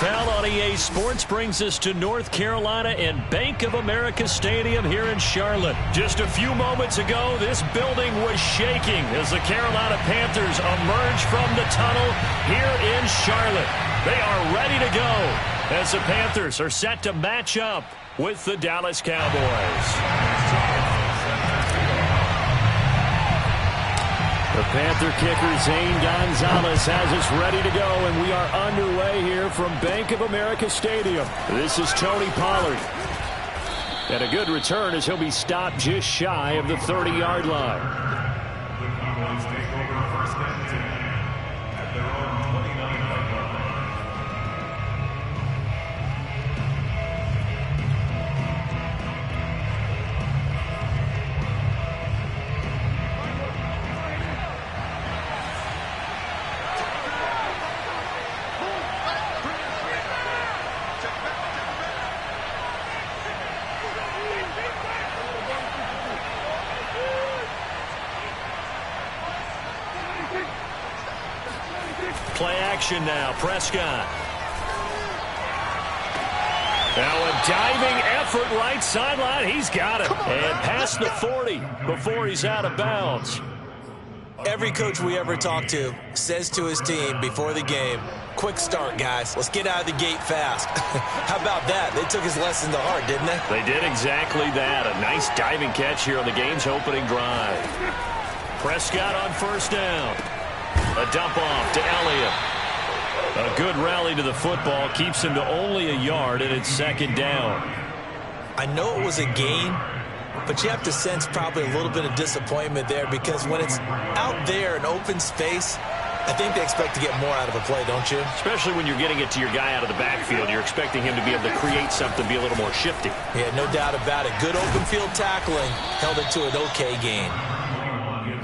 foul on EA Sports brings us to North Carolina and Bank of America Stadium here in Charlotte. Just a few moments ago, this building was shaking as the Carolina Panthers emerge from the tunnel here in Charlotte. They are ready to go as the Panthers are set to match up with the Dallas Cowboys. The Panther kicker, Zane Gonzalez, has us ready to go, and we are underway here from Bank of America Stadium. This is Tony Pollard. And a good return as he'll be stopped just shy of the 30-yard line. Play action now. Prescott. Now a diving effort right sideline. He's got it. And past the 40 before he's out of bounds. Every coach we ever talk to says to his team before the game, quick start, guys. Let's get out of the gate fast. How about that? They took his lesson to heart, didn't they? They did exactly that. A nice diving catch here on the game's opening drive. Prescott on first down. A dump off to Elliott. A good rally to the football keeps him to only a yard, and it's second down. I know it was a gain, but you have to sense probably a little bit of disappointment there because when it's out there in open space, I think they expect to get more out of a play, don't you? Especially when you're getting it to your guy out of the backfield. You're expecting him to be able to create something, be a little more shifty. Yeah, no doubt about it. Good open field tackling held it to an okay gain.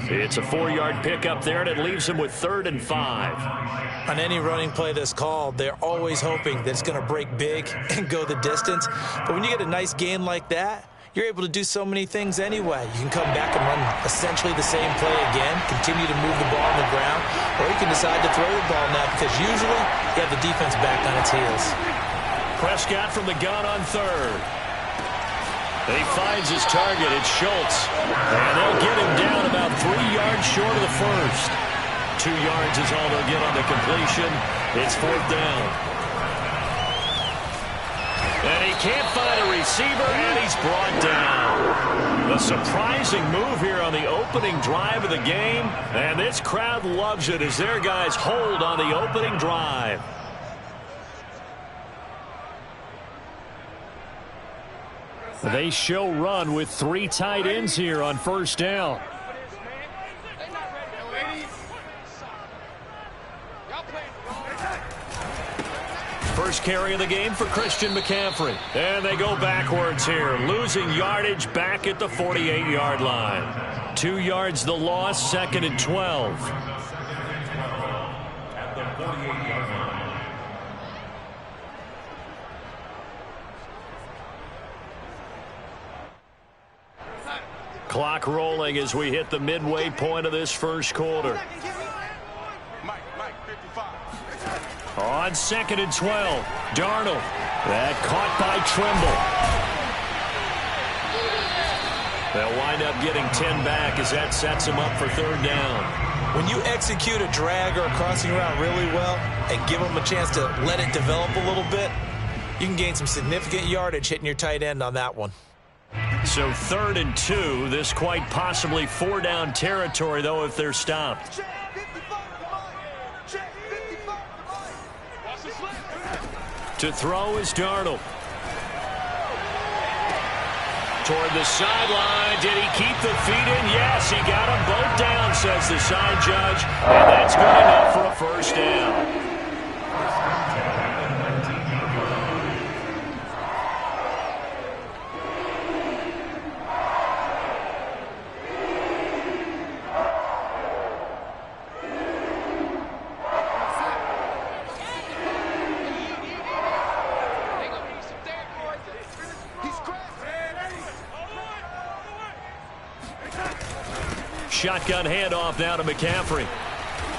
It's a 4-yard pickup there, and it leaves him with 3rd and 5. On any running play that's called, they're always hoping that it's going to break big and go the distance. But when you get a nice gain like that, you're able to do so many things anyway. You can come back and run essentially the same play again, continue to move the ball on the ground, or you can decide to throw the ball now because usually you have the defense back on its heels. Prescott from the gun on 3rd. He finds his target. It's Schultz. And they'll get him down about 3 yards short of the first. 2 yards is all they'll get on the completion. It's 4th down. And he can't find a receiver, and he's brought down. A surprising move here on the opening drive of the game. And this crowd loves it as their guys hold on the opening drive. They show run with 3 tight ends here on first down. First carry of the game for Christian McCaffrey. And they go backwards here, losing yardage back at the 48-yard line. 2 yards the loss, 2nd and 12. At the 48-yard line. Clock rolling as we hit the midway point of this first quarter. On 2nd and 12, Darnold. That caught by Trimble. They'll wind up getting 10 back as that sets them up for 3rd down. When you execute a drag or a crossing route really well and give them a chance to let it develop a little bit, you can gain some significant yardage hitting your tight end on that one. So 3rd and 2, this quite possibly 4-down territory, though, if they're stopped. To throw is Darnold. Toward the sideline. Did he keep the feet in? Yes, he got them both down, says the side judge. And that's good enough for a first down. Shotgun handoff now to McCaffrey.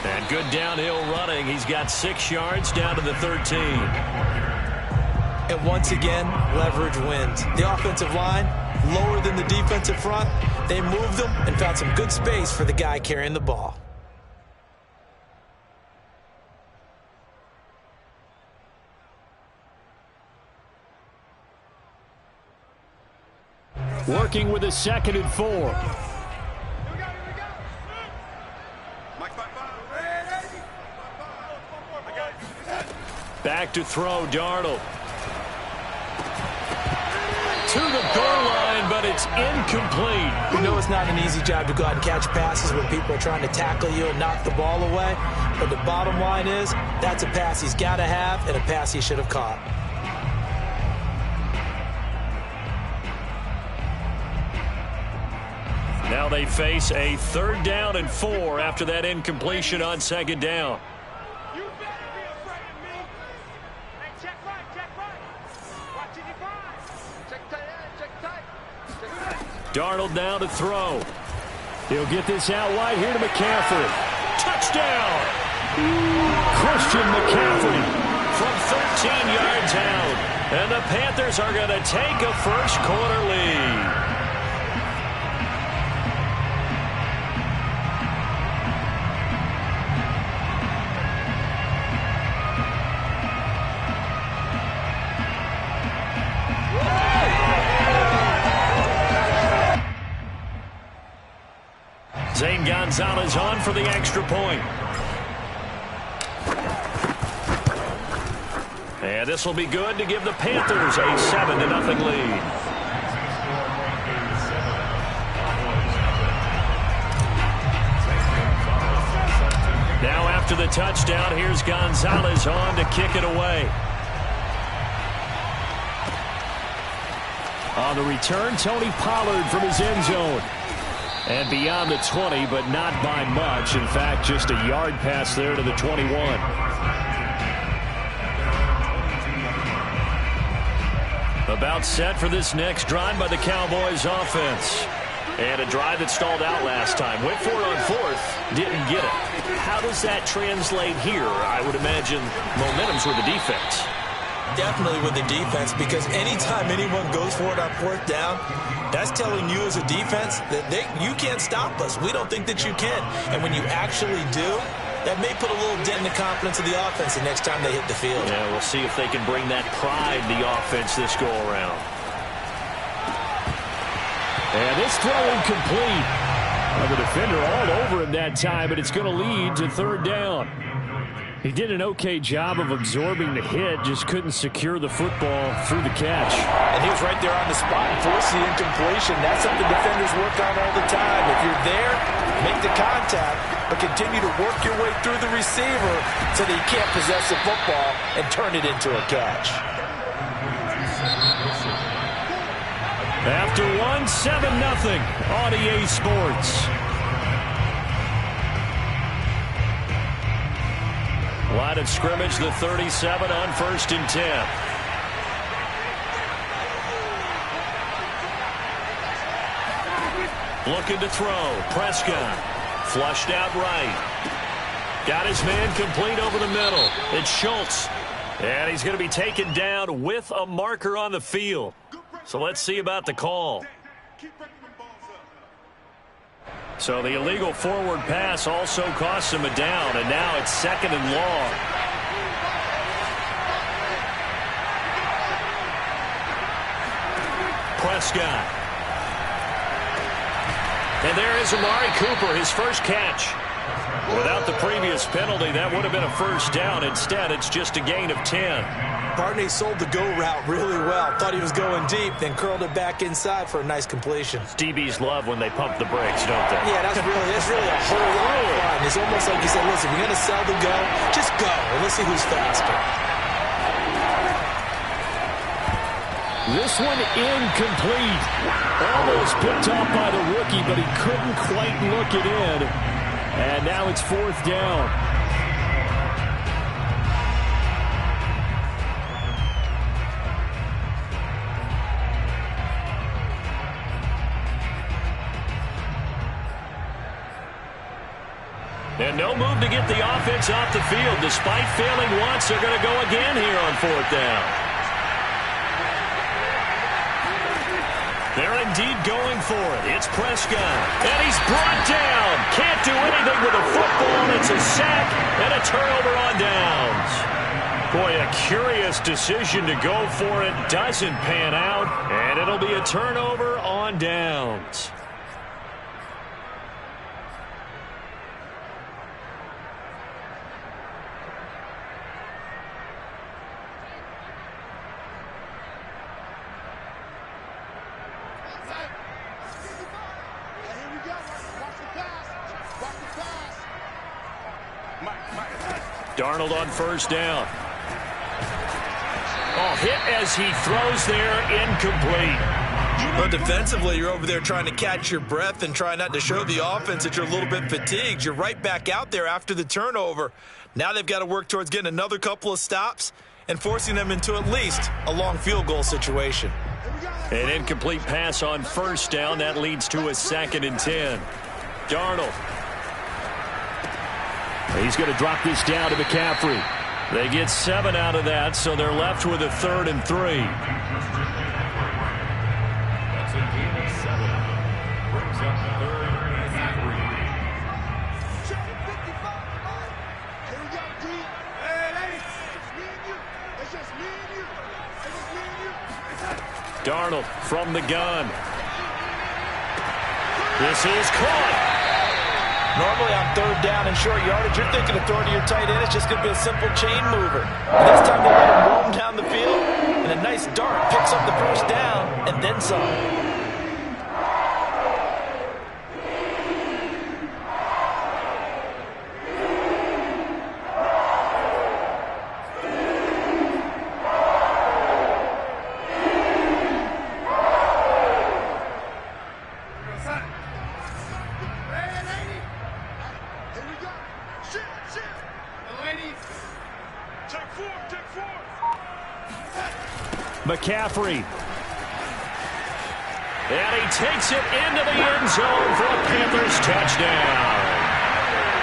And good downhill running. He's got 6 yards down to the 13. And once again, leverage wins. The offensive line, lower than the defensive front. They moved them and found some good space for the guy carrying the ball. Working with a 2nd and 4. Back to throw, Darnold. To the goal line, but it's incomplete. You know it's not an easy job to go out and catch passes when people are trying to tackle you and knock the ball away. But the bottom line is, that's a pass he's got to have and a pass he should have caught. Now they face a 3rd down and 4 after that incompletion on 2nd down. Darnold now to throw. He'll get this out wide here to McCaffrey. Touchdown! Christian McCaffrey from 13 yards out. And the Panthers are going to take a first-quarter lead. Zane Gonzalez on for the extra point. And this will be good to give the Panthers a 7-0 lead. Now after the touchdown, here's Gonzalez on to kick it away. On the return, Tony Pollard from his end zone. And beyond the 20, but not by much. In fact, just a yard pass there to the 21. About set for this next drive by the Cowboys offense. And a drive that stalled out last time. Went for it on 4th, didn't get it. How does that translate here? I would imagine momentum's with the defense. Definitely with the defense, because anytime anyone goes for it on 4th down, that's telling you as a defense that you can't stop us. We don't think that you can. And when you actually do, that may put a little dent in the confidence of the offense the next time they hit the field. Yeah, we'll see if they can bring that pride to the offense this go-around. And this throw incomplete. Well, the defender all over him that time, but it's going to lead to 3rd down. He did an okay job of absorbing the hit, just couldn't secure the football through the catch. And he was right there on the spot and forced the incompletion. That's something defenders work on all the time. If you're there, make the contact, but continue to work your way through the receiver so that you can't possess the football and turn it into a catch. After one, 7-0 on EA Sports. Line of scrimmage, the 37 on 1st and 10. Looking to throw. Prescott. Flushed out right. Got his man complete over the middle. It's Schultz. And he's going to be taken down with a marker on the field. So let's see about the call. So the illegal forward pass also costs him a down, and now it's 2nd and long. Prescott. And there is Amari Cooper, his first catch. Without the previous penalty, that would have been a 1st down. Instead, it's just a gain of 10. Barney sold the go route really well. Thought he was going deep, then curled it back inside for a nice completion. DBs love when they pump the brakes, don't they? Yeah, that's really a whole lot of fun. It's almost like you said, listen, if you're going to sell the go, just go, and let's see who's faster. This one incomplete. Almost picked off by the rookie, but he couldn't quite look it in. And now it's 4th down. And And no move to get the offense off the field. Despite failing once, they're going to go again here on 4th down. They're indeed going for it. It's Prescott. And he's brought down. Can't do anything with a football. It's a sack and a turnover on downs. Boy, a curious decision to go for it. Doesn't pan out. And it'll be a turnover on downs. Darnold on 1st down. Oh, hit as he throws there, incomplete. Well, defensively, you're over there trying to catch your breath and try not to show the offense that you're a little bit fatigued. You're right back out there after the turnover. Now they've got to work towards getting another couple of stops and forcing them into at least a long field goal situation. An incomplete pass on 1st down. That leads to a 2nd and 10. Darnold. He's going to drop this down to McCaffrey. They get 7 out of that, so they're left with a 3rd and 3. That's a gain of 7. Brings up 3rd and 3. Darnold from the gun. This is caught. Normally on 3rd down and short yardage, you're thinking of throwing to your tight end. It's just going to be a simple chain mover. But this time they let him roam down the field, and a nice dart picks up the 1st down and then some. McCaffrey. And he takes it into the end zone for a Panthers touchdown.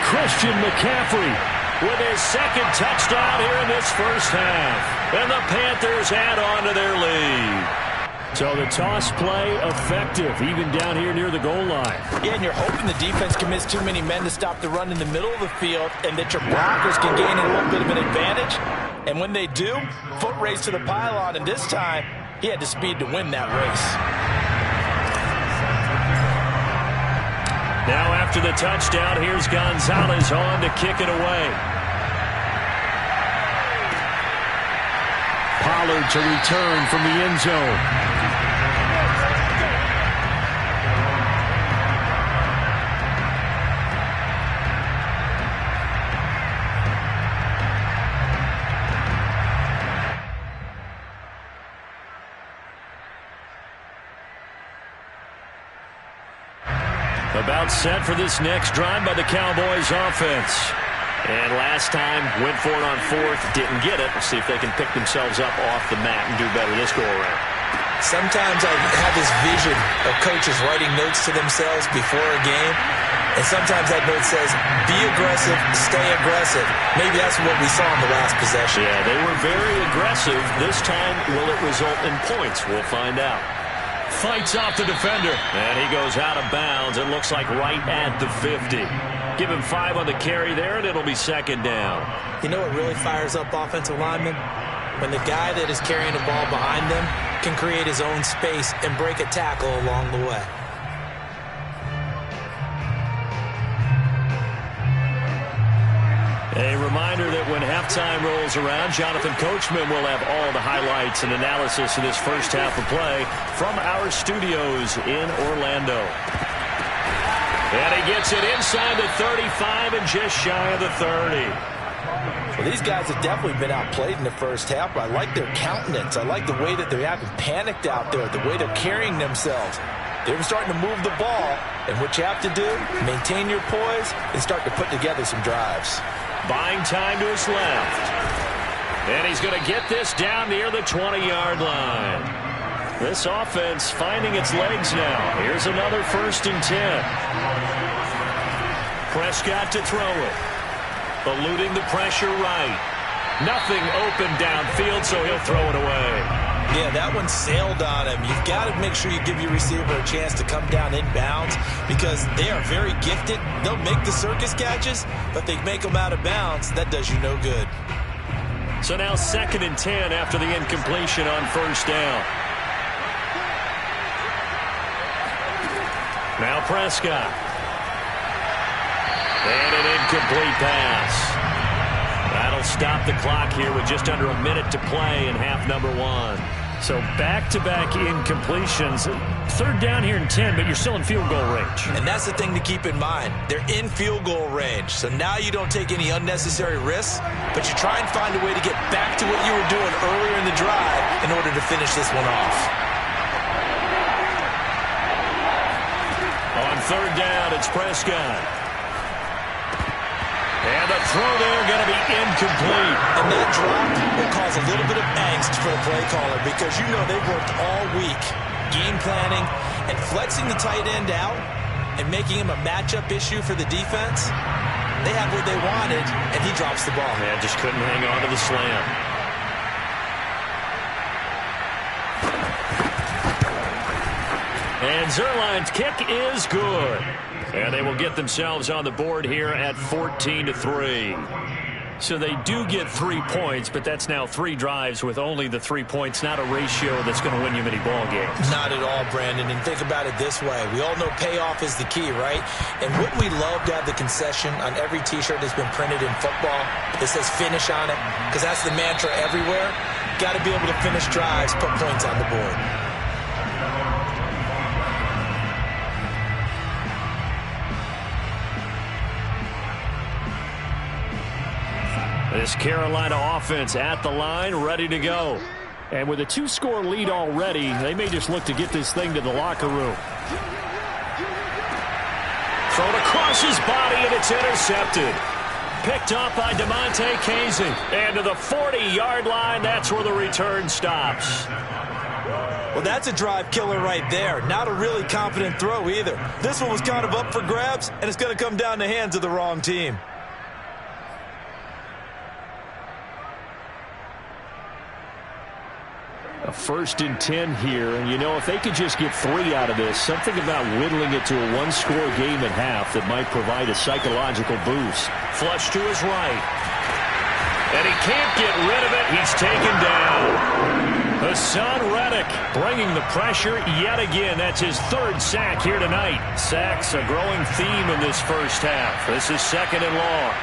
Christian McCaffrey with his 2nd touchdown here in this 1st half. And the Panthers add on to their lead. So the toss play effective, even down here near the goal line. Yeah, and you're hoping the defense can miss too many men to stop the run in the middle of the field and that your blockers can gain a little bit of an advantage. And when they do, foot race to the pylon, and this time, he had the speed to win that race. Now after the touchdown, here's Gonzalez on to kick it away. Pollard to return from the end zone. About set for this next drive by the Cowboys offense. And last time, went for it on 4th, didn't get it. We'll see if they can pick themselves up off the mat and do better this go-around. Sometimes I have this vision of coaches writing notes to themselves before a game, and sometimes that note says, be aggressive, stay aggressive. Maybe that's what we saw in the last possession. Yeah, they were very aggressive. This time, will it result in points? We'll find out. Fights off the defender, and he goes out of bounds. It looks like right at the 50. Give him 5 on the carry there, and it'll be 2nd down. You know what really fires up offensive linemen? When the guy that is carrying the ball behind them can create his own space and break a tackle along the way. A reminder that when halftime rolls around, Jonathan Coachman will have all the highlights and analysis of this 1st half of play from our studios in Orlando. And he gets it inside the 35 and just shy of the 30. Well, these guys have definitely been outplayed in the 1st half, but I like their countenance. I like the way that they haven't panicked out there, the way they're carrying themselves. They're starting to move the ball, and what you have to do, maintain your poise and start to put together some drives. Buying time to his left. And he's going to get this down near the 20-yard line. This offense finding its legs now. Here's another 1st and 10. Prescott to throw it. Eluding the pressure right. Nothing open downfield, so he'll throw it away. Yeah, that one sailed on him. You've got to make sure you give your receiver a chance to come down inbounds because they are very gifted. They'll make the circus catches, but they make them out of bounds. That does you no good. So now 2nd and 10 after the incompletion on first down. Now Prescott. And an incomplete pass. That'll stop the clock here with just under a minute to play in half number 1. So back-to-back incompletions. 3rd down here in 10, but you're still in field goal range. And that's the thing to keep in mind. They're in field goal range. So now you don't take any unnecessary risks, but you try and find a way to get back to what you were doing earlier in the drive in order to finish this one off. On 3rd down, it's Prescott. And the throw there going to be incomplete. And that drop will cause a little bit of angst for the play caller because you know they've worked all week game planning and flexing the tight end out and making him a matchup issue for the defense. They have what they wanted, and he drops the ball. Yeah, just couldn't hang on to the slam. And Zerline's kick is good. And they will get themselves on the board here at 14-3. So they do get 3 points, but that's now 3 drives with only the 3 points, not a ratio that's going to win you many ball games. Not at all, Brandon. And think about it this way. We all know payoff is the key, right? And wouldn't we love to have the concession on every T-shirt that's been printed in football that says finish on it? Because that's the mantra everywhere. Got to be able to finish drives, put points on the board. This Carolina offense at the line, ready to go. And with a 2-score lead already, they may just look to get this thing to the locker room. Thrown across his body, and it's intercepted. Picked up by DeMonte Casey. And to the 40-yard line, that's where the return stops. Well, that's a drive killer right there. Not a really confident throw either. This one was kind of up for grabs, and it's going to come down the hands of the wrong team. A 1st and 10 here, and you know, if they could just get 3 out of this, something about whittling it to a 1-score game at half that might provide a psychological boost. Flush to his right. And he can't get rid of it. He's taken down. Hassan Reddick bringing the pressure yet again. That's his 3rd sack here tonight. Sacks a growing theme in this first half. This is 2nd and long.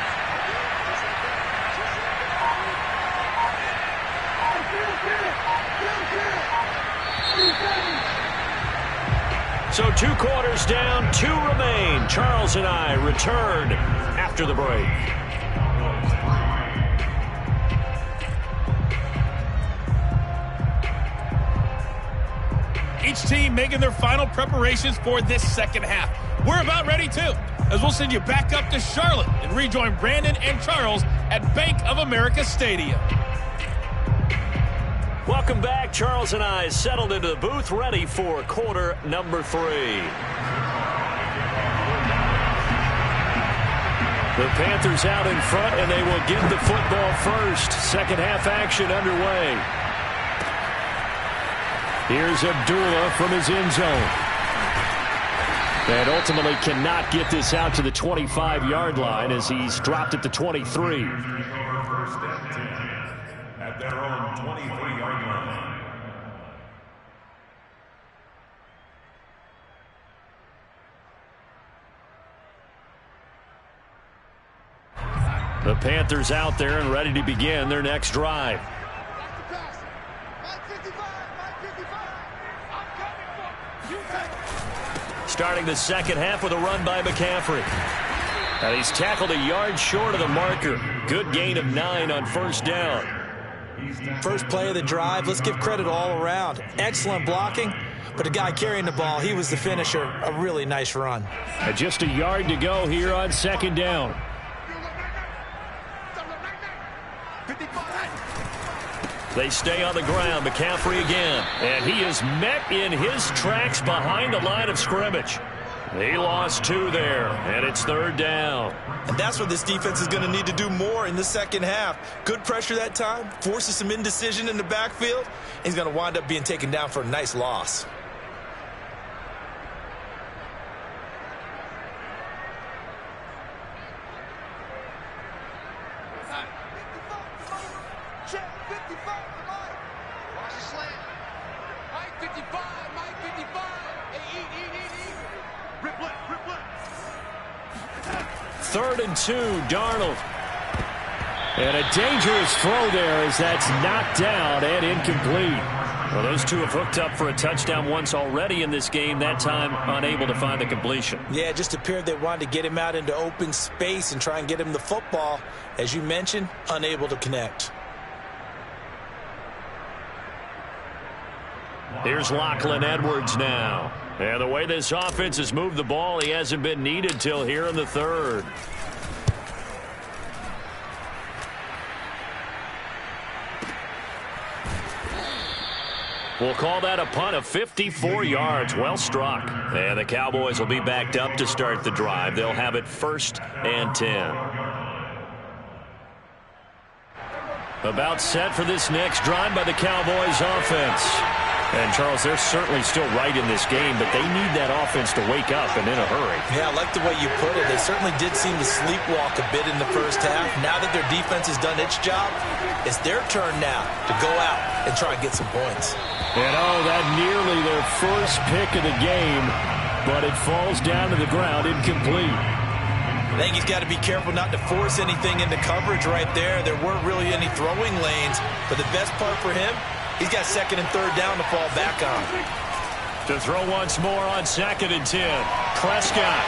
So 2 quarters down, 2 remain. Charles and I return after the break. Each team making their final preparations for this second half. We're about ready too, as we'll send you back up to Charlotte and rejoin Brandon and Charles at Bank of America Stadium. Welcome back. Charles and I settled into the booth, ready for quarter number 3. The Panthers out in front, and they will get the football first. Second half action underway. Here's Abdullah from his end zone. And ultimately cannot get this out to the 25-yard line as he's dropped at the 23. First and 10 at their own 23-yard line. The Panthers out there and ready to begin their next drive. Starting the second half with a run by McCaffrey. And he's tackled a yard short of the marker. Good gain of 9 on first down. First play of the drive, let's give credit all around. Excellent blocking, but the guy carrying the ball, he was the finisher. A really nice run. And just a yard to go here on second down. They stay on the ground. McCaffrey again. And he is met in his tracks behind the line of scrimmage. He lost 2 there, and it's 3rd down. And that's what this defense is going to need to do more in the second half. Good pressure that time, forces some indecision in the backfield. He's going to wind up being taken down for a nice loss. Third and 2, Darnold. And a dangerous throw there as that's knocked down and incomplete. Well, those two have hooked up for a touchdown once already in this game, that time unable to find the completion. Yeah, it just appeared they wanted to get him out into open space and try and get him the football. As you mentioned, unable to connect. Here's Lachlan Edwards now. And the way this offense has moved the ball, he hasn't been needed till here in the 3rd. We'll call that a punt of 54 yards. Well struck. And the Cowboys will be backed up to start the drive. They'll have it 1st and 10. About set for this next drive by the Cowboys offense. And, Charles, they're certainly still right in this game, but they need that offense to wake up and in a hurry. Yeah, I like the way you put it. They certainly did seem to sleepwalk a bit in the first half. Now that their defense has done its job, it's their turn now to go out and try and get some points. And, that nearly their first pick of the game, but it falls down to the ground incomplete. I think he's got to be careful not to force anything into coverage right there. There weren't really any throwing lanes, but the best part for him, he's got 2nd and 3rd down to fall back on. To throw once more on 2nd and 10. Prescott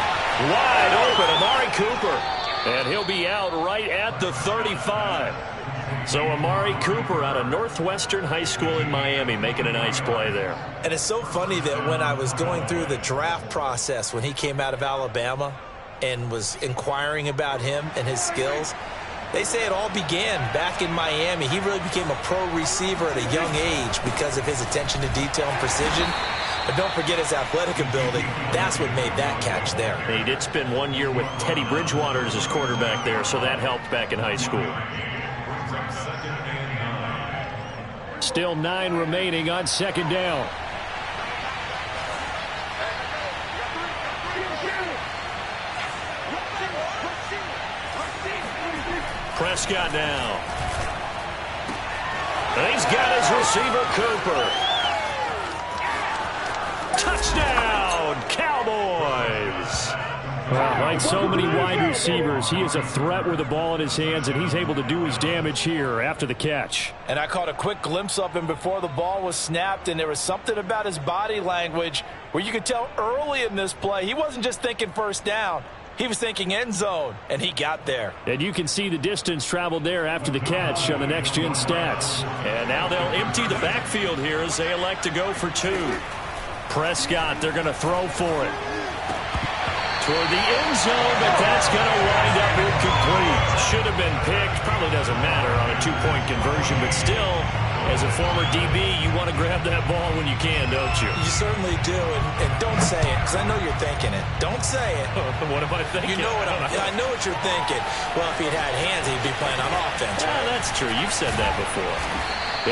wide open. Amari Cooper. And he'll be out right at the 35. So Amari Cooper out of Northwestern High School in Miami making a nice play there. And it's so funny that when I was going through the draft process when he came out of Alabama and was inquiring about him and his skills, they say it all began back in Miami. He really became a pro receiver at a young age because of his attention to detail and precision. But don't forget his athletic ability. That's what made that catch there. He did spend 1 year with Teddy Bridgewater as his quarterback there, so that helped back in high school. Still 9 remaining on 2nd down. Prescott now. And he's got his receiver, Cooper. Touchdown, Cowboys. Well, like so many wide receivers, he is a threat with the ball in his hands, and he's able to do his damage here after the catch. And I caught a quick glimpse of him before the ball was snapped, and there was something about his body language where you could tell early in this play he wasn't just thinking first down. He was thinking end zone, and he got there. And you can see the distance traveled there after the catch on the next-gen stats. And now they'll empty the backfield here as they elect to go for 2. Prescott, they're going to throw for it. Toward the end zone, but that's going to wind up incomplete. Should have been picked. Probably doesn't matter on a 2-point conversion, but still, as a former DB, you want to grab that ball when you can, don't you? You certainly do, and don't say it, because I know you're thinking it. Don't say it. What am I thinking? You know what I know what you're thinking. Well, if he'd had hands, he'd be playing on offense. Yeah, that's true. You've said that before.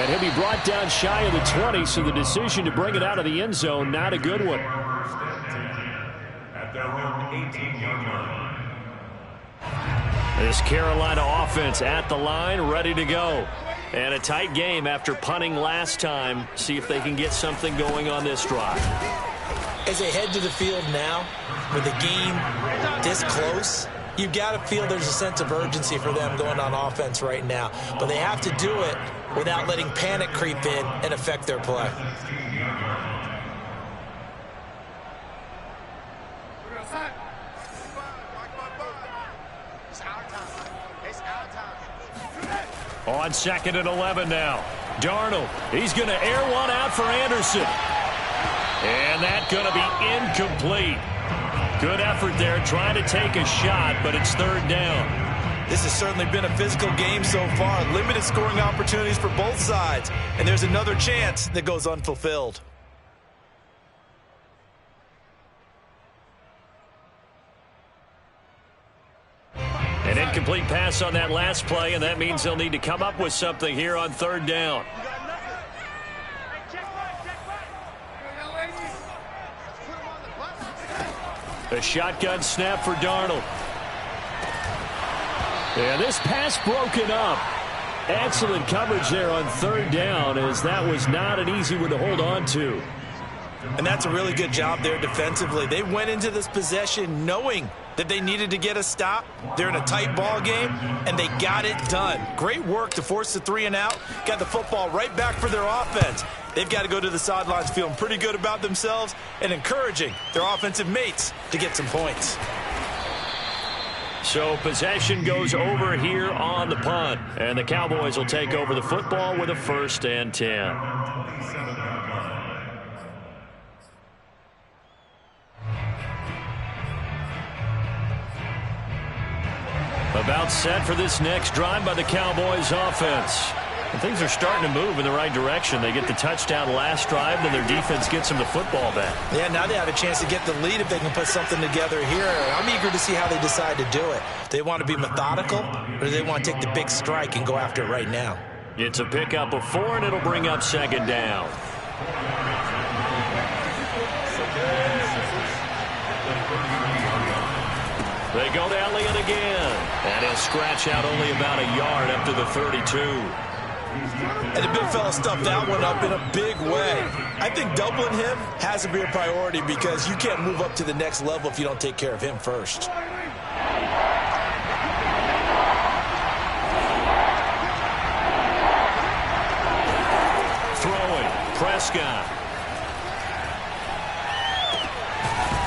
And he'll be brought down shy of the 20, so the decision to bring it out of the end zone, not a good one. At their own 18-yard line. This Carolina offense at the line, ready to go. And a tight game after punting last time. See if they can get something going on this drive. As they head to the field now, with the game this close, you've got to feel there's a sense of urgency for them going on offense right now. But they have to do it without letting panic creep in and affect their play. On 2nd and 11 now. Darnold, he's going to air one out for Anderson. And that's going to be incomplete. Good effort there, trying to take a shot, but it's 3rd down. This has certainly been a physical game so far. Limited scoring opportunities for both sides. And there's another chance that goes unfulfilled. pass on that last play, and that means they'll need to come up with something here on third down. A shotgun snap for Darnold. And this pass broken up. Excellent coverage there on third down, as that was not an easy one to hold on to. And that's a really good job there defensively. They went into this possession knowing that they needed to get a stop. They're in a tight ball game, and they got it done. Great work to force the 3 and out. Got the football right back for their offense. They've got to go to the sidelines feeling pretty good about themselves and encouraging their offensive mates to get some points. So possession goes over here on the punt, and the Cowboys will take over the football with a 1st and 10. About set for this next drive by the Cowboys offense. And things are starting to move in the right direction. They get the touchdown last drive, then their defense gets them the football back. Yeah, now they have a chance to get the lead if they can put something together here. I'm eager to see how they decide to do it. Do they want to be methodical, or do they want to take the big strike and go after it right now? It's a pickup of 4, and it'll bring up 2nd down. They go to Elliott again, and he'll scratch out only about a yard up to the 32. And the big fella stuffed that one up in a big way. I think doubling him has to be a priority because you can't move up to the next level if you don't take care of him first. Throwing, Prescott.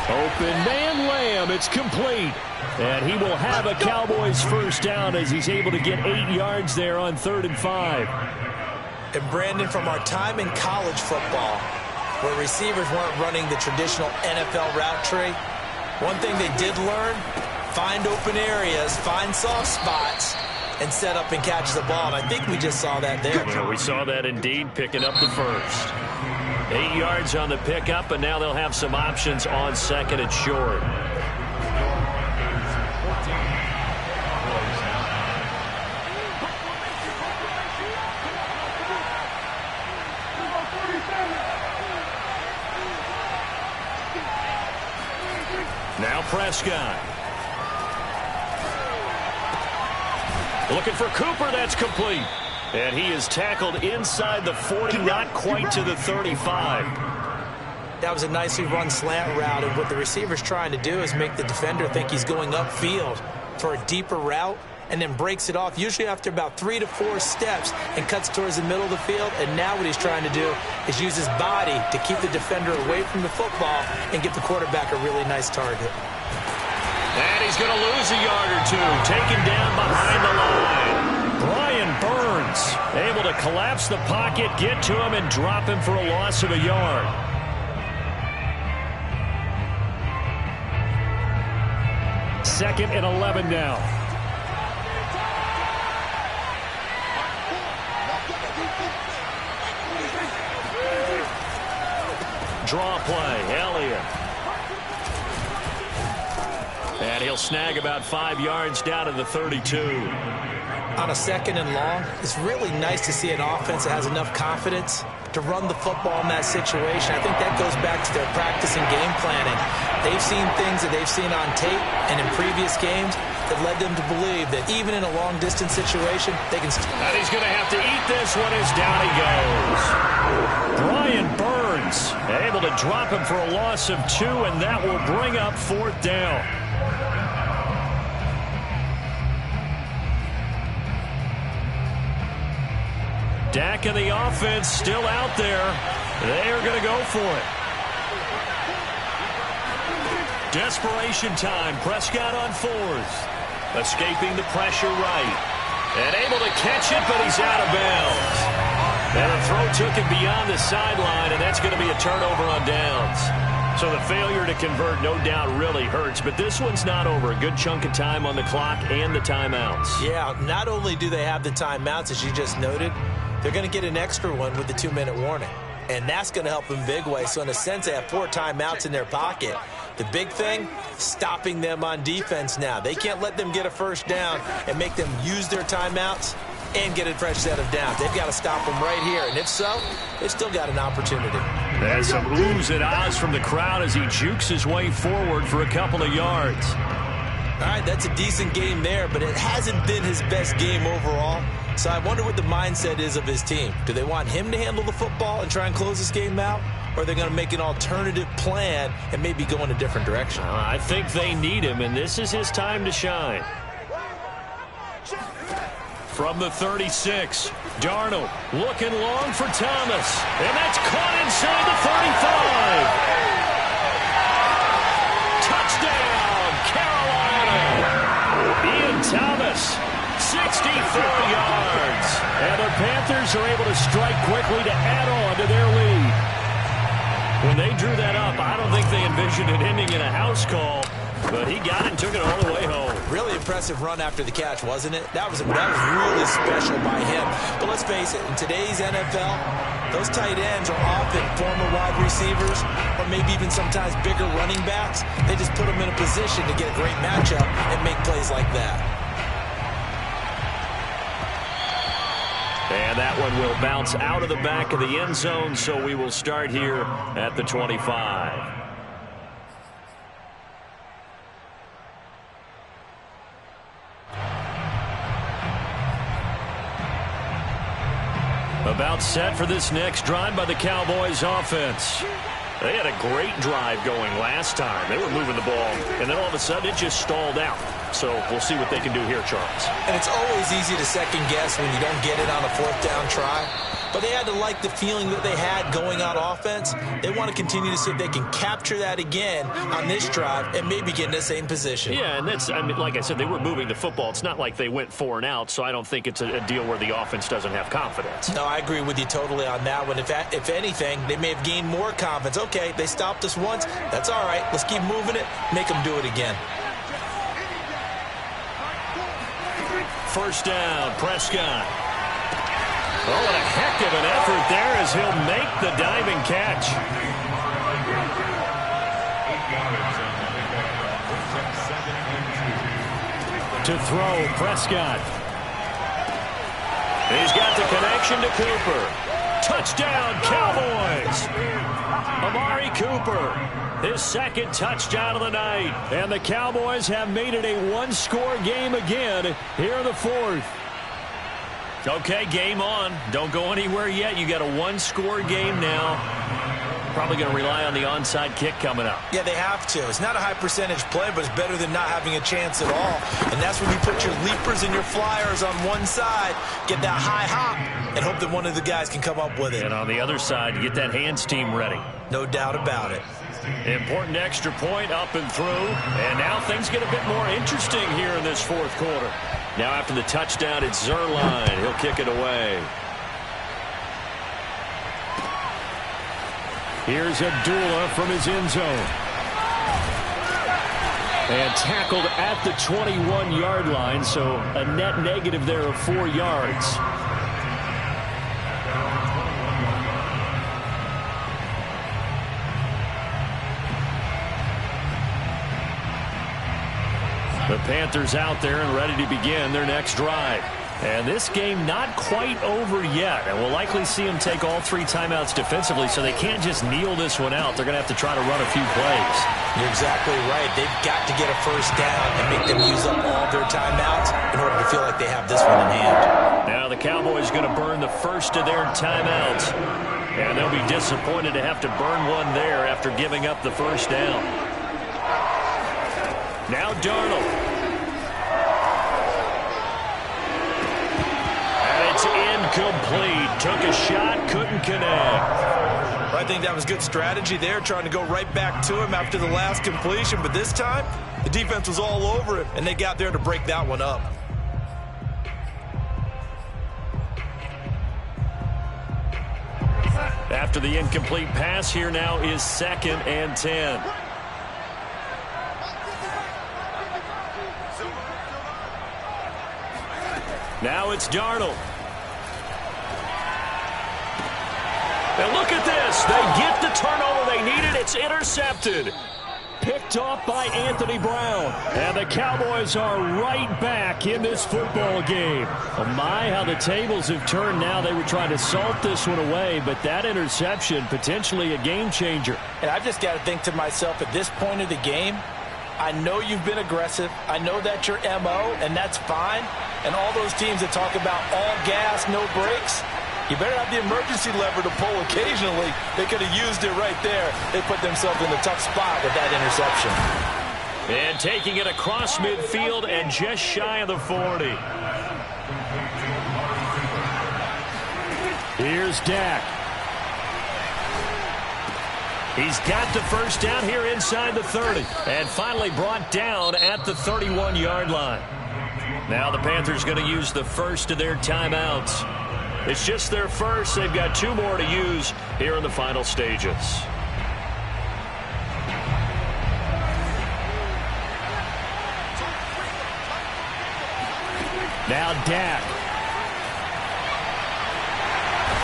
Open man Lamb, it's complete. And he will have a Cowboys 1st down as he's able to get 8 yards there on 3rd and 5. And Brandon, from our time in college football, where receivers weren't running the traditional NFL route tree, one thing they did learn, find open areas, find soft spots, and set up and catch the ball. And I think we just saw that there. Yeah, we saw that indeed, picking up the 1st. 8 yards on the pickup, and now they'll have some options on 2nd and short. Now Prescott. Looking for Cooper, that's complete. And he is tackled inside the 40, not quite to the 35. That was a nicely run slant route, and what the receiver's trying to do is make the defender think he's going upfield for a deeper route, and then breaks it off, usually after about 3 to 4 steps, and cuts towards the middle of the field. And now what he's trying to do is use his body to keep the defender away from the football and give the quarterback a really nice target. And he's going to lose a yard or 2, taken down behind the line. Brian Burns able to collapse the pocket, get to him, and drop him for a loss of a yard. Second and 11 now. Draw play, Elliott. And he'll snag about 5 yards down to the 32. On a 2nd and long, it's really nice to see an offense that has enough confidence to run the football in that situation. I think that goes back to their practice and game planning. They've seen things that they've seen on tape and in previous games that led them to believe that even in a long-distance situation, they can... And he's going to have to eat this one as down he goes. Brian Burns able to drop him for a loss of 2, and that will bring up 4th down. Dak and the offense still out there. They are going to go for it. Desperation time. Prescott on 4th. Escaping the pressure right. And able to catch it, but he's out of bounds. And the throw took him beyond the sideline, and that's going to be a turnover on downs. So the failure to convert, no doubt, really hurts. But this one's not over. A good chunk of time on the clock and the timeouts. Yeah, not only do they have the timeouts, as you just noted, they're going to get an extra one with the 2-minute warning. And that's going to help them big way. So in a sense, they have 4 timeouts in their pocket. The big thing, stopping them on defense now. They can't let them get a first down and make them use their timeouts and get a fresh set of downs. They've got to stop them right here. And if so, they've still got an opportunity. There's some oohs and ahs from the crowd as he jukes his way forward for a couple of yards. All right, that's a decent game there, but it hasn't been his best game overall. So I wonder what the mindset is of his team. Do they want him to handle the football and try and close this game out? Or are they going to make an alternative plan and maybe go in a different direction? I think they need him, and this is his time to shine. From the 36, Darnold looking long for Thomas. And that's caught inside the 35. Touchdown, Carolina. Ian Thomas, 64 yards. And the Panthers are able to strike quickly to add on to their lead. When they drew that up, I don't think they envisioned it ending in a house call. But he got it and took it all the way home. Really impressive run after the catch, wasn't it? That was really special by him. But let's face it, in today's NFL, those tight ends are often former wide receivers or maybe even sometimes bigger running backs. They just put them in a position to get a great matchup and make plays like that. And that one will bounce out of the back of the end zone, so we will start here at the 25. About set for this next drive by the Cowboys offense. They had a great drive going last time. They were moving the ball, and then all of a sudden it just stalled out. So we'll see what they can do here, Charles. And it's always easy to second guess when you don't get it on a fourth down try. But they had to like the feeling that they had going on offense. They want to continue to see if they can capture that again on this drive and maybe get in the same position. Yeah, and that's, I mean, like I said, they were moving the football. It's not like they went 4 and out, so I don't think it's a deal where the offense doesn't have confidence. No, I agree with you totally on that one. If anything, they may have gained more confidence. Okay, they stopped us once. That's all right. Let's keep moving it. Make them do it again. First down, Prescott. Oh, what a heck of an effort there as he'll make the diving catch. To throw, Prescott. He's got the connection to Cooper. Touchdown, Cowboys. Amari Cooper, his second touchdown of the night. And the Cowboys have made it a one-score game again here in the fourth. Okay, game on. Don't go anywhere yet. You got a one-score game now. Probably going to rely on the onside kick coming up. Yeah, they have to. It's not a high-percentage play, but it's better than not having a chance at all. And that's when you put your leapers and your flyers on one side, get that high hop, and hope that one of the guys can come up with it. And on the other side, you get that hands team ready. No doubt about it. Important extra point up and through. And now things get a bit more interesting here in this fourth quarter. Now after the touchdown, it's Zerline. He'll kick it away. Here's Abdullah from his end zone. And tackled at the 21-yard line, so a net negative there of 4 yards. The Panthers out there and ready to begin their next drive. And this game not quite over yet. And we'll likely see them take all 3 timeouts defensively, so they can't just kneel this one out. They're going to have to try to run a few plays. You're exactly right. They've got to get a first down and make them use up all their timeouts in order to feel like they have this one in hand. Now the Cowboys going to burn the first of their timeouts. And they'll be disappointed to have to burn one there after giving up the first down. Now Darnold. Incomplete. Took a shot, couldn't connect. I think that was good strategy there, trying to go right back to him after the last completion. But this time, the defense was all over him, and they got there to break that one up. After the incomplete pass, here now is 2nd and 10. Now it's Darnold. And look at this. They get the turnover they needed. It's intercepted. picked off by Anthony Brown. And the Cowboys are right back in this football game. Oh my, how the tables have turned now. They were trying to salt this one away, but that interception, potentially a game changer. And I've just got to think to myself, at this point of the game, I know you've been aggressive. I know that's your MO, and that's fine. And all those teams that talk about all gas, no brakes, you better have the emergency lever to pull occasionally. They could have used it right there. They put themselves in a tough spot with that interception. And taking it across midfield and just shy of the 40. Here's Dak. He's got the first down here inside the 30. And finally brought down at the 31-yard line. Now the Panthers going to use the first of their timeouts. It's just their first. They've got 2 more to use here in the final stages. Now Dak.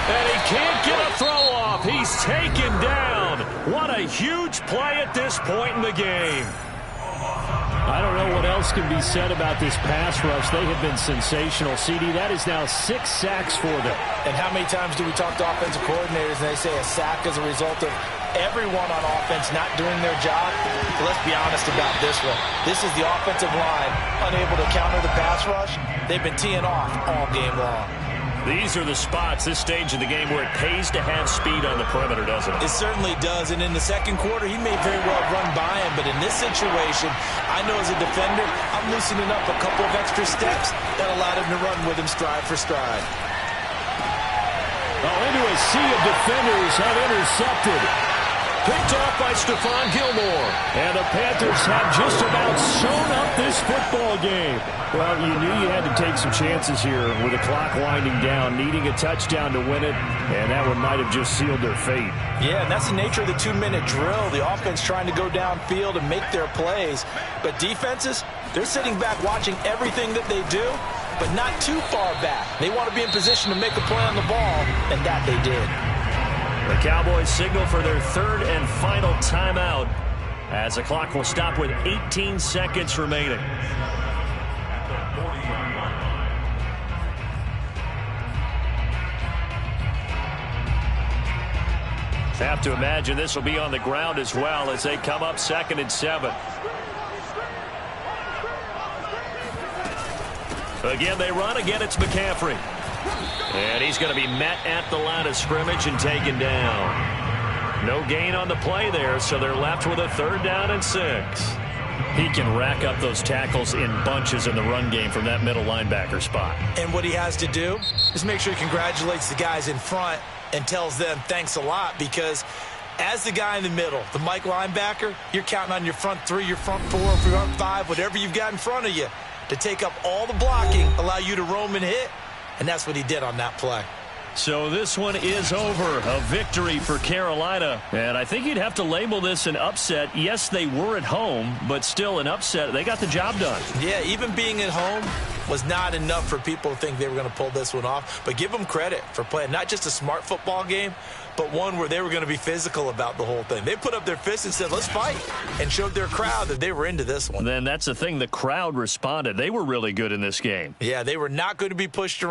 And he can't get a throw off. He's taken down. What a huge play at this point in the game. I don't know what else can be said about this pass rush. They have been sensational. CD, that is now 6 sacks for them. And how many times do we talk to offensive coordinators and they say a sack is a result of everyone on offense not doing their job? But let's be honest about this one. This is the offensive line unable to counter the pass rush. They've been teeing off all game long. These are the spots, this stage of the game, where it pays to have speed on the perimeter, doesn't it? It certainly does, and in the second quarter, he may very well run by him, but in this situation, I know as a defender, I'm loosening up a couple of extra steps that allowed him to run with him stride for stride. Oh, into a sea of defenders have intercepted. Picked off by Stephon Gilmore. And the Panthers have just about sewn up this football game. Well, you knew you had to take some chances here with the clock winding down, needing a touchdown to win it, and that one might have just sealed their fate. Yeah, and that's the nature of the 2-minute drill. The offense trying to go downfield and make their plays. But defenses, they're sitting back watching everything that they do, but not too far back. They want to be in position to make a play on the ball, and that they did. The Cowboys signal for their third and final timeout as the clock will stop with 18 seconds remaining. Have to imagine this will be on the ground as well as they come up 2nd and 7. Again, they run. Again, it's McCaffrey. And he's going to be met at the line of scrimmage and taken down. No gain on the play there, so they're left with a 3rd down and 6. He can rack up those tackles in bunches in the run game from that middle linebacker spot. And what he has to do is make sure he congratulates the guys in front and tells them thanks a lot, because as the guy in the middle, the Mike linebacker, you're counting on your front 3, your front 4, your front 5, whatever you've got in front of you to take up all the blocking, allow you to roam and hit. And that's what he did on that play. So this one is over. A victory for Carolina. And I think you'd have to label this an upset. Yes, they were at home, but still an upset. They got the job done. Yeah, even being at home was not enough for people to think they were going to pull this one off. But give them credit for playing not just a smart football game, but one where they were going to be physical about the whole thing. They put up their fists and said, let's fight, and showed their crowd that they were into this one. Then that's the thing. The crowd responded. They were really good in this game. Yeah, they were not going to be pushed around.